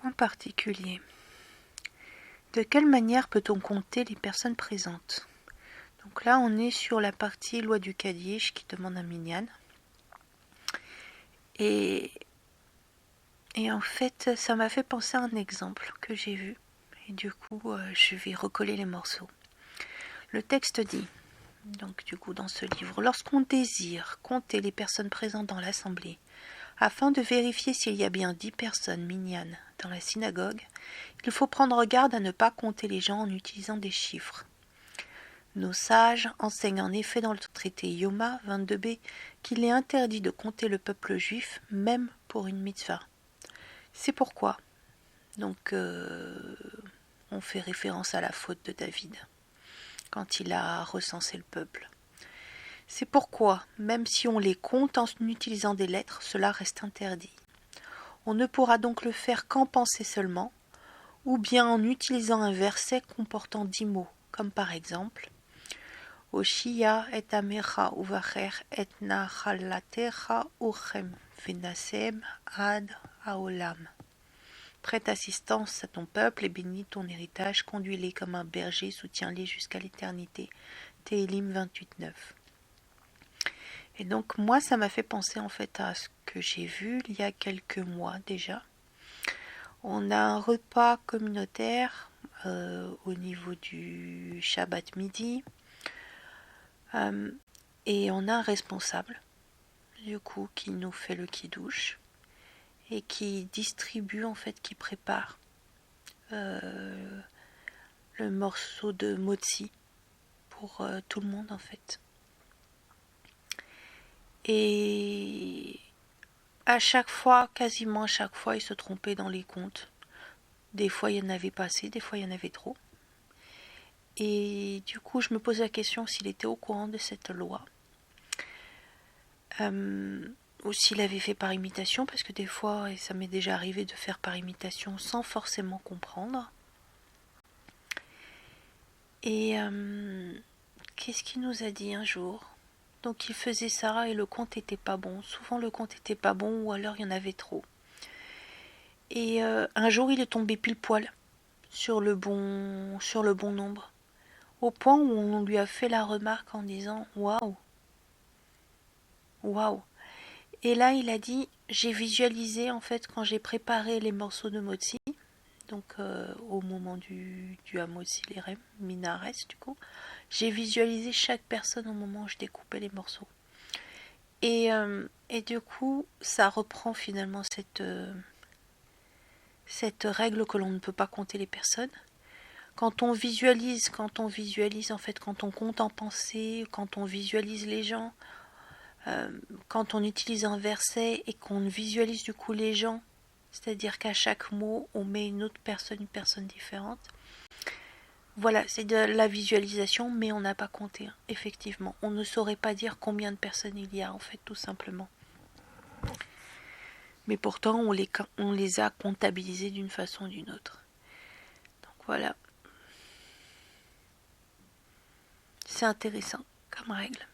En particulier, de quelle manière peut-on compter les personnes présentes? Donc là, on est sur la partie loi du Kaddish qui demande un minyan. Et en fait, ça m'a fait penser à un exemple que j'ai vu. Et du coup, je vais recoller les morceaux. Le texte dit, donc du coup dans ce livre, lorsqu'on désire compter les personnes présentes dans l'assemblée, afin de vérifier s'il y a bien 10 personnes minyanes dans la synagogue, il faut prendre garde à ne pas compter les gens en utilisant des chiffres. Nos sages enseignent en effet dans le traité Yoma 22b qu'il est interdit de compter le peuple juif même pour une mitzvah. C'est pourquoi donc on fait référence à la faute de David quand il a recensé le peuple. C'est pourquoi, même si on les compte en utilisant des lettres, cela reste interdit. On ne pourra donc le faire qu'en pensée seulement, ou bien en utilisant un verset comportant 10 mots, comme par exemple Oshia et amecha uvacher et nachalatecha uchem venasem ad haolam. Prête assistance à ton peuple et bénis ton héritage, conduis-les comme un berger, soutiens-les jusqu'à l'éternité. Télim 28.9. Et donc moi ça m'a fait penser en fait à ce que j'ai vu il y a quelques mois déjà. On a un repas communautaire au niveau du Shabbat midi et on a un responsable du coup qui nous fait le kidouche et qui distribue en fait, qui prépare le morceau de motzi pour tout le monde en fait. Et à chaque fois, quasiment à chaque fois, il se trompait dans les comptes. Des fois, il y en avait pas assez, des fois, il y en avait trop. Et du coup, je me pose la question s'il était au courant de cette loi. Ou s'il avait fait par imitation, parce que des fois, et ça m'est déjà arrivé de faire par imitation sans forcément comprendre. Et qu'est-ce qu'il nous a dit un jour? Donc il faisait ça et le compte était pas bon. Souvent le compte était pas bon ou alors il y en avait trop. Et un jour il est tombé pile poil sur le bon nombre. Au point où on lui a fait la remarque en disant waouh, waouh. Et là il a dit j'ai visualisé en fait quand j'ai préparé les morceaux de motzi, donc au moment du hamotzi les rem, minares du coup, j'ai visualisé chaque personne au moment où je découpais les morceaux. Et du coup, ça reprend finalement cette règle que l'on ne peut pas compter les personnes. Quand on visualise en fait, quand on compte en pensée, quand on visualise les gens, quand on utilise un verset et qu'on visualise du coup les gens, c'est-à-dire qu'à chaque mot, on met une personne différente. Voilà, c'est de la visualisation, mais on n'a pas compté, hein, effectivement. On ne saurait pas dire combien de personnes il y a, en fait, tout simplement. Mais pourtant, on les a comptabilisées d'une façon ou d'une autre. Donc voilà. C'est intéressant comme règle.